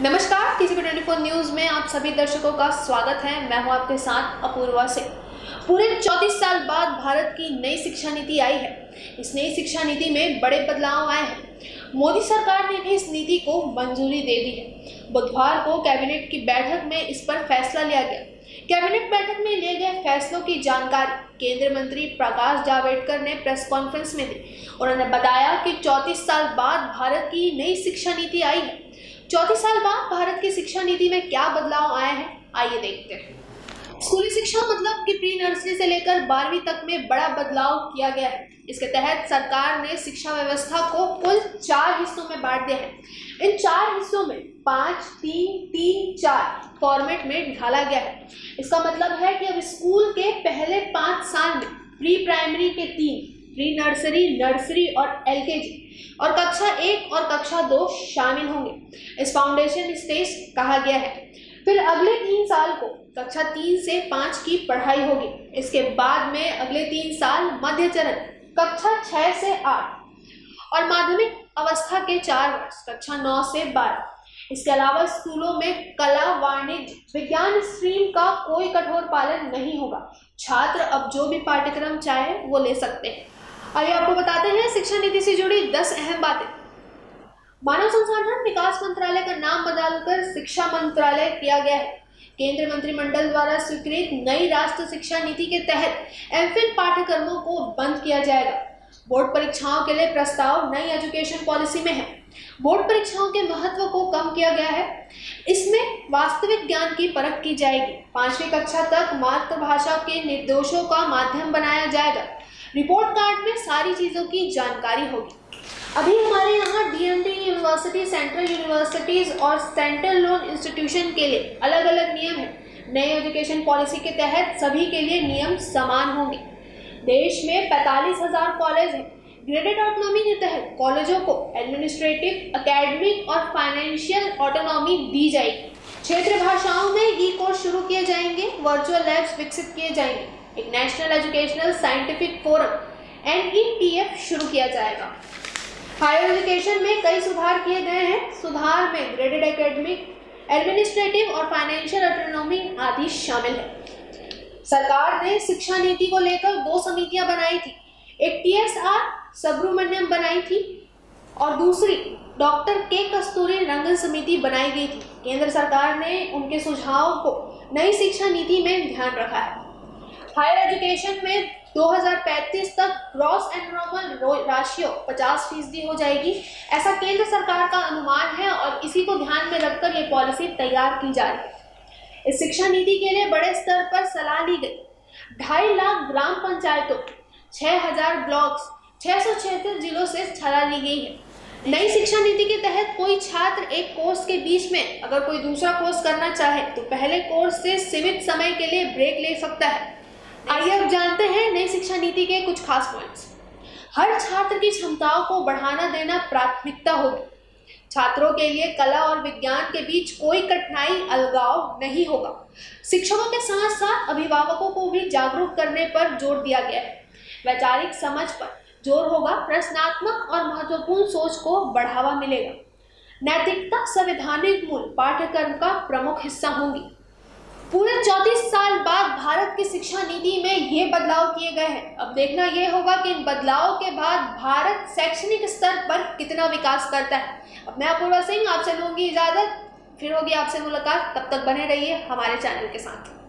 नमस्कार, TCP 24 news में आप सभी दर्शकों का स्वागत है। मैं हूं आपके साथ अपूर्वा सिंह। पूरे 34 साल बाद भारत की नई शिक्षा नीति आई है। इस नई शिक्षा नीति में बड़े बदलाव आए हैं। मोदी सरकार ने भी इस नीति को मंजूरी दे दी है। बुधवार को कैबिनेट की बैठक में इस पर फैसला लिया गया। कैबिनेट बैठक में लिए गए फैसलों की जानकारी केंद्रीय मंत्री प्रकाश जावड़ेकर ने प्रेस कॉन्फ्रेंस में दी। उन्होंने बताया कि 34 साल बाद भारत की नई शिक्षा नीति आई है। 34 साल बाद भारत की शिक्षा नीति में क्या बदलाव आए हैं, आइए देखते हैं। स्कूली शिक्षा मतलब कि प्री नर्सरी से लेकर 12वीं तक में बड़ा बदलाव किया गया है। इसके तहत सरकार ने शिक्षा व्यवस्था को कुल 4 हिस्सों में बांट दिया है। इन 4 हिस्सों में 5, 3, 3, 4 फॉर्मेट में ढाला गया है। इसका मतलब है कि अब स्कूल के पहले 5 साल में प्री प्राइमरी के 3, प्री नर्सरी, नर्सरी और एलकेजी और कक्षा 1 और कक्षा 2 शामिल होंगे। इस फाउंडेशन स्टेज कहा गया है। फिर अगले 3 साल को कक्षा 3 से 5 की पढ़ाई होगी। इसके बाद में अगले 3 साल मध्य चरण कक्षा 6 से 8 और माध्यमिक अवस्था के 4 वर्ष कक्षा 9 से 12। इसके अलावा स्कूलों में कला, वाणिज्य, विज्ञान स्ट्रीम का कोई कठोर पालन नहीं होगा। छात्र अब जो भी पाठ्यक्रम चाहे वो ले सकते हैं। आइए आपको बताते हैं शिक्षा नीति से जुड़ी 10 अहम बातें। मानव संसाधन विकास मंत्रालय का नाम बदलकर शिक्षा मंत्रालय किया गया है। केंद्रीय मंत्रिमंडल द्वारा स्वीकृत नई राष्ट्रीय शिक्षा नीति के तहत एमफिल पाठ्यक्रमों को बंद किया जाएगा। बोर्ड परीक्षाओं के लिए प्रस्ताव नई एजुकेशन पॉलिसी में है। बोर्ड परीक्षाओं के महत्व को कम किया गया है। इसमें वास्तविक ज्ञान की परख की जाएगी। 5वीं कक्षा तक मातृभाषा के निर्देशों का माध्यम बनाया जाएगा। रिपोर्ट कार्ड में सारी चीज़ों की जानकारी होगी। अभी हमारे यहाँ डीएमडी यूनिवर्सिटी, सेंट्रल यूनिवर्सिटीज़ और सेंट्रल लोन इंस्टीट्यूशन के लिए अलग अलग नियम हैं। नए एजुकेशन पॉलिसी के तहत सभी के लिए नियम समान होंगे। देश में 45,000 कॉलेज हैं। ग्रेडेड ऑटोनॉमी के तहत कॉलेजों को एडमिनिस्ट्रेटिव, एकेडमिक और फाइनेंशियल ऑटोनॉमी दी जाएगी। क्षेत्रीय भाषाओं में ई कोर्स शुरू किए जाएंगे। वर्चुअल लैब्स विकसित किए जाएंगे। एक national educational scientific forum NETF शुरू किया जाएगा। हायर एजुकेशन में कई सुधार किए गए हैं। सुधार में ग्रेडेड एकेडमिक, एडमिनिस्ट्रेटिव और फाइनेंशियल ऑटोनॉमी आदि शामिल है। सरकार ने शिक्षा नीति को लेकर 2 समितियां बनाई थी। एक TSR सुब्रमण्यम बनाई थी और दूसरी डॉक्टर के कस्तूरी रंगन समिति बनाई गई थी। केंद्र सरकार ने उनके सुझावों को नई शिक्षा नीति में ध्यान रखा है। हायर एजुकेशन में 2035 तक ग्रॉस एनरोलमेंट राशियो 50% हो जाएगी। ऐसा केंद्र सरकार का अनुमान है और इसी को ध्यान में रखकर ये पॉलिसी तैयार की जा रही है। इस शिक्षा नीति के लिए बड़े स्तर पर सलाह ली गई। 2.5 लाख ग्राम पंचायतों, 6,000 ब्लॉक्स, 636 जिलों से सलाह ली गई है। नई शिक्षा नीति के तहत कोई छात्र एक कोर्स के बीच में अगर कोई दूसरा कोर्स करना चाहे तो पहले कोर्स से सीमित समय के लिए ब्रेक ले सकता है। आइए अब जानते हैं नई शिक्षा नीति के कुछ खास पॉइंट्स। हर छात्र की क्षमताओं को बढ़ाना देना प्राथमिकता होगी। छात्रों के लिए कला और विज्ञान के बीच कोई कठिनाई, अलगाव नहीं होगा। शिक्षकों के साथ साथ अभिभावकों को भी जागरूक करने पर जोर दिया गया है। वैचारिक समझ पर जोर होगा। रचनात्मक और महत्वपूर्ण सोच को बढ़ावा मिलेगा। नैतिकता संवैधानिक मूल्य पाठ्यक्रम का प्रमुख हिस्सा होंगी। पूरे 34 साल बाद भारत की शिक्षा नीति में ये बदलाव किए गए हैं। अब देखना ये होगा कि इन बदलाव के बाद भारत शैक्षणिक स्तर पर कितना विकास करता है। अब मैं अपूर्वा सिंह आपसे लूंगी इजाजत। फिर होगी आपसे मुलाकात। तब तक बने रहिए हमारे चैनल के साथ।